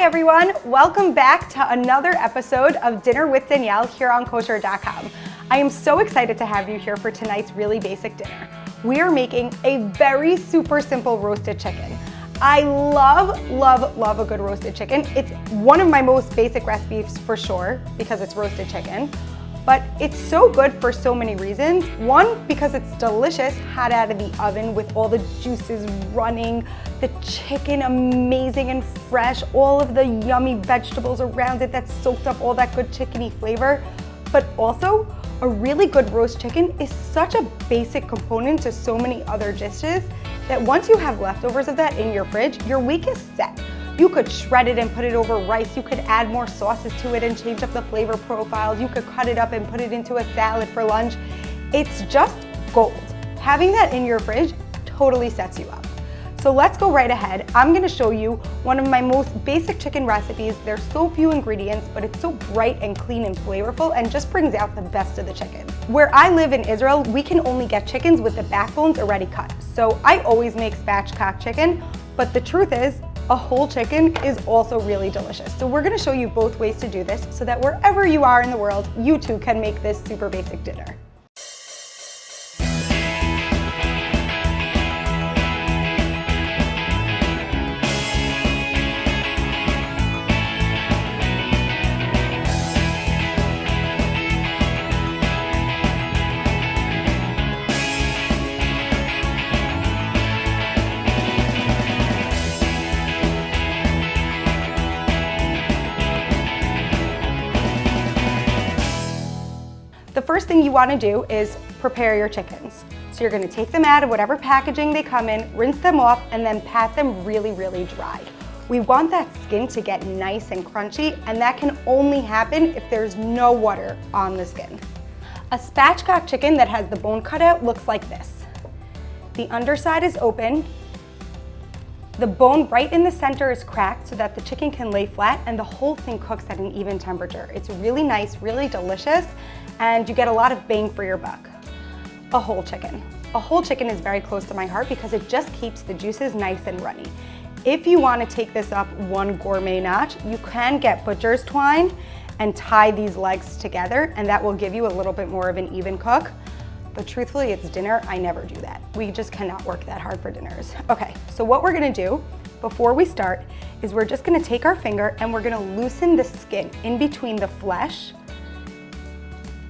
everyone, welcome back to another episode of Dinner with Danielle here on Kosherdotcom. I am so excited to have you here for tonight's really basic dinner. We are making a very super simple roasted chicken. I love a good roasted chicken. It's one of my most basic recipes for sure because it's roasted chicken, but it's so good for so many reasons. One, because it's delicious hot out of the oven with all the juices running, the chicken amazing and fresh, all of the yummy vegetables around it that soaked up all that good chickeny flavor. But also, a really good roast chicken is such a basic component to so many other dishes that once you have leftovers of that in your fridge, your week is set. You could shred it and put it over rice. You could add more sauces to it and change up the flavor profiles. You could cut it up and put it into a salad for lunch. It's just gold. Having that in your fridge totally sets you up. So let's go right ahead. I'm gonna show you one of my most basic chicken recipes. There's so few ingredients, but it's so bright and clean and flavorful and just brings out the best of the chicken. Where I live in Israel, we can only get chickens with the backbones already cut. So I always make spatchcock chicken, but the truth is, a whole chicken is also really delicious. So we're gonna show you both ways to do this so that wherever you are in the world, you too can make this super basic dinner. The first thing you want to do is prepare your chickens. So you're going to take them out of whatever packaging they come in, rinse them off, and then pat them really dry. We want that skin to get nice and crunchy, and that can only happen if there's no water on the skin. A spatchcock chicken that has the bone cut out looks like this. The underside is open. The bone right in the center is cracked so that the chicken can lay flat and the whole thing cooks at an even temperature. It's really nice, really delicious, and you get a lot of bang for your buck. A whole chicken. A whole chicken is very close to my heart because it just keeps the juices nice and runny. If you want to take this up one gourmet notch, you can get butcher's twine and tie these legs together, and that will give you a little bit more of an even cook. But truthfully, it's dinner, I never do that. We just cannot work that hard for dinners. Okay, so what we're gonna do before we start is we're just gonna take our finger and we're gonna loosen the skin in between the flesh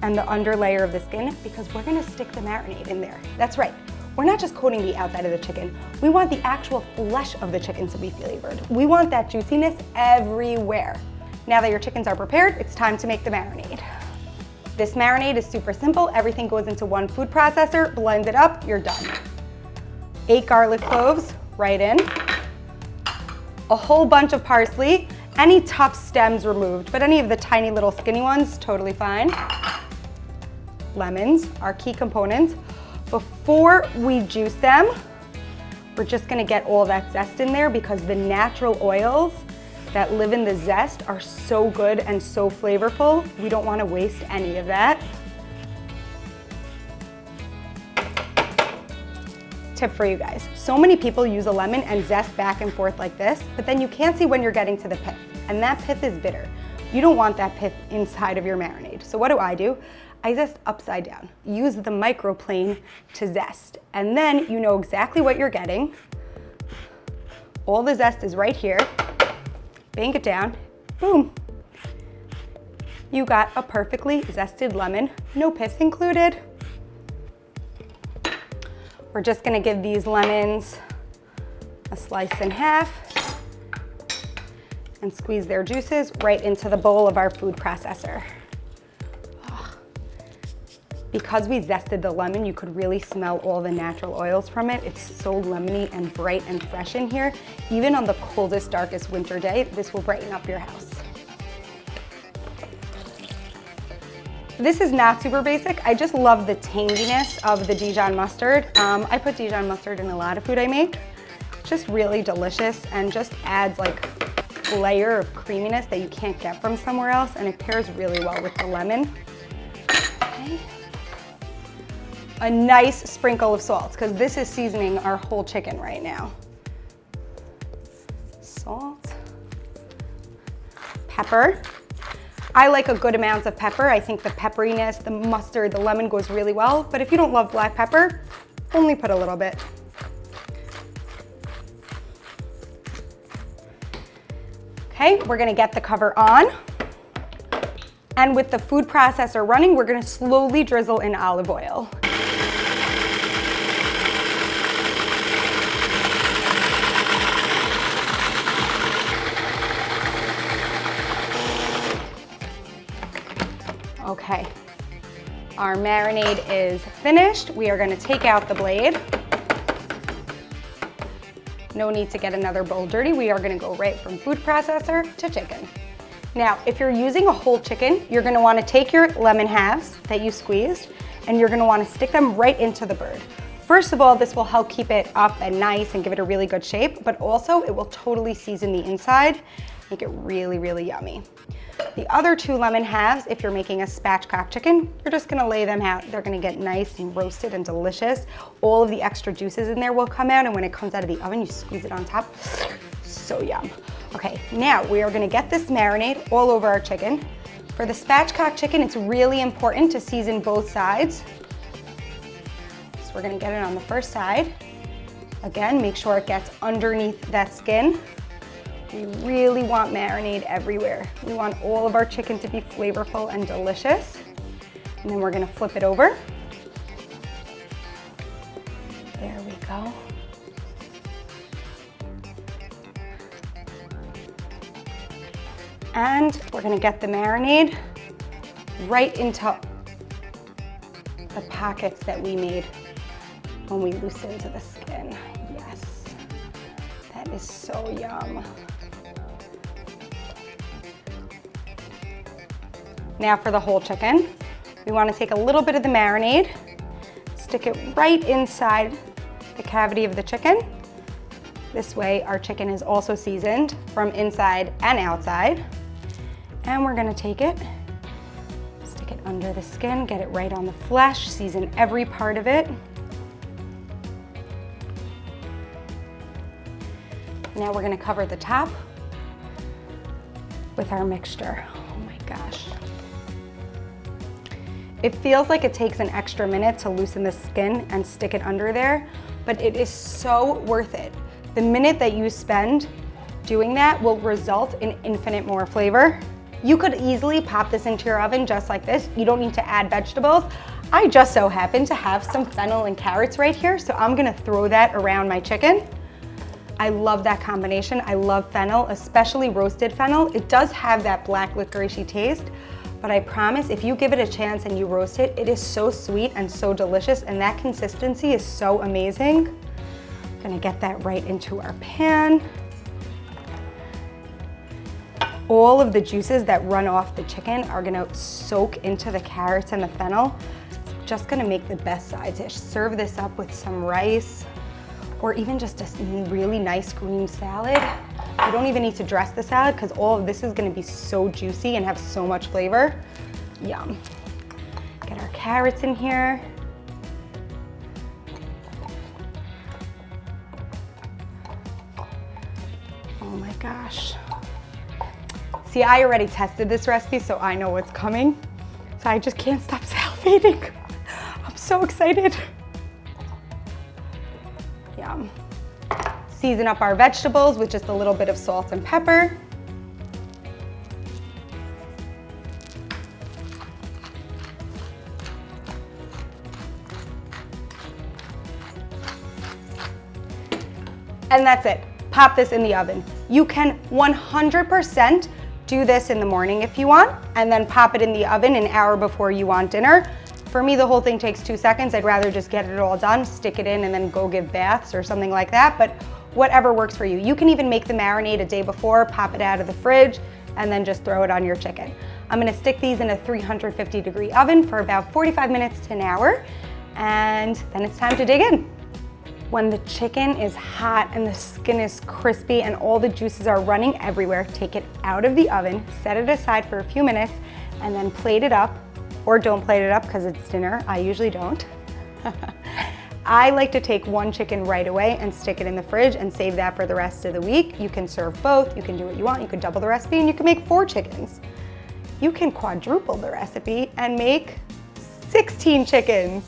and the under layer of the skin because we're gonna stick the marinade in there. That's right, we're not just coating the outside of the chicken, we want the actual flesh of the chicken to be flavored. We want that juiciness everywhere. Now that your chickens are prepared, it's time to make the marinade. This marinade is super simple. Everything goes into one food processor, blend it up, you're done. 8 garlic cloves, right in. A whole bunch of parsley, any tough stems removed, but any of the tiny little skinny ones, totally fine. Lemons, our key components. Before we juice them, we're just gonna get all that zest in there because the natural oils that live in the zest are so good and so flavorful. We don't want to waste any of that. Tip for you guys. So many people use a lemon and zest back and forth like this, but then you can't see when you're getting to the pith, and that pith is bitter. You don't want that pith inside of your marinade. So what do? I zest upside down. Use the microplane to zest, and then you know exactly what you're getting. All the zest is right here. Bang it down, boom. You got a perfectly zested lemon, no pith included. We're just gonna give these lemons a slice in half and squeeze their juices right into the bowl of our food processor. Because we zested the lemon, you could really smell all the natural oils from it. It's so lemony and bright and fresh in here. Even on the coldest, darkest winter day, this will brighten up your house. This is not super basic. I just love the tanginess of the Dijon mustard. I put Dijon mustard in a lot of food I make. Just really delicious and just adds like a layer of creaminess that you can't get from somewhere else, and it pairs really well with the lemon. Okay. A nice sprinkle of salt, because this is seasoning our whole chicken right now. Salt, pepper. I like a good amount of pepper. I think the pepperiness, the mustard, the lemon goes really well, but if you don't love black pepper, only put a little bit. Okay, we're gonna get the cover on. And with the food processor running, we're gonna slowly drizzle in olive oil. Okay, our marinade is finished. We are gonna take out the blade. No need to get another bowl dirty. We are gonna go right from food processor to chicken. Now, if you're using a whole chicken, you're gonna wanna take your lemon halves that you squeezed, and you're gonna wanna stick them right into the bird. First of all, this will help keep it up and nice and give it a really good shape, but also it will totally season the inside, make it really, really yummy. The other 2 lemon halves, if you're making a spatchcock chicken, you're just gonna lay them out. They're gonna get nice and roasted and delicious. All of the extra juices in there will come out, and when it comes out of the oven, you squeeze it on top. So yum. Okay, now we are gonna get this marinade all over our chicken. For the spatchcock chicken, it's really important to season both sides. So we're gonna get it on the first side. Again, make sure it gets underneath that skin. We really want marinade everywhere. We want all of our chicken to be flavorful and delicious. And then we're gonna flip it over. There we go. And we're gonna get the marinade right into the pockets that we made when we loosened the skin. Yes, that is so yum. Now for the whole chicken, we want to take a little bit of the marinade, stick it right inside the cavity of the chicken. This way our chicken is also seasoned from inside and outside. And we're going to take it, stick it under the skin, get it right on the flesh, season every part of it. Now we're going to cover the top with our mixture. Oh my gosh. It feels like it takes an extra minute to loosen the skin and stick it under there, but it is so worth it. The minute that you spend doing that will result in infinite more flavor. You could easily pop this into your oven just like this. You don't need to add vegetables. I just so happen to have some fennel and carrots right here, so I'm gonna throw that around my chicken. I love that combination. I love fennel, especially roasted fennel. It does have that black licoricey taste, but I promise if you give it a chance and you roast it, it is so sweet and so delicious, and that consistency is so amazing. I'm gonna get that right into our pan. All of the juices that run off the chicken are gonna soak into the carrots and the fennel. It's just gonna make the best side dish. Serve this up with some rice, or even just a really nice green salad. You don't even need to dress the salad because all of this is gonna be so juicy and have so much flavor. Yum. Get our carrots in here. Oh my gosh. See, I already tested this recipe, so I know what's coming. So I just can't stop salivating. I'm so excited. Yum. Season up our vegetables with just a little bit of salt and pepper. And that's it. Pop this in the oven. You can 100% do this in the morning if you want, and then pop it in the oven an hour before you want dinner. For me, the whole thing takes 2 seconds. I'd rather just get it all done, stick it in, and then go give baths or something like that, but whatever works for you. You can even make the marinade a day before, pop it out of the fridge, and then just throw it on your chicken. I'm gonna stick these in a 350-degree oven for about 45 minutes to an hour, and then it's time to dig in. When the chicken is hot and the skin is crispy and all the juices are running everywhere, take it out of the oven, set it aside for a few minutes, and then plate it up, or don't plate it up because it's dinner. I usually don't. I like to take one chicken right away and stick it in the fridge and save that for the rest of the week. You can serve both, you can do what you want, you can double the recipe and you can make 4 chickens. You can quadruple the recipe and make 16 chickens.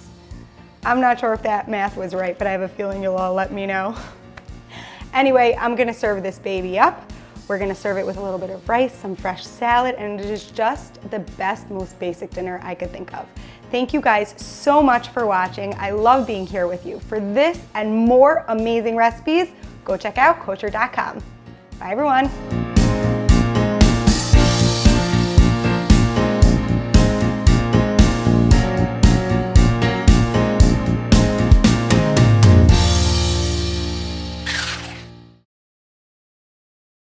I'm not sure if that math was right, but I have a feeling you'll all let me know. Anyway, I'm gonna serve this baby up. We're gonna serve it with a little bit of rice, some fresh salad, and it is just the best, most basic dinner I could think of. Thank you guys so much for watching. I love being here with you. For this and more amazing recipes, go check out Kosherdotcom. Bye everyone.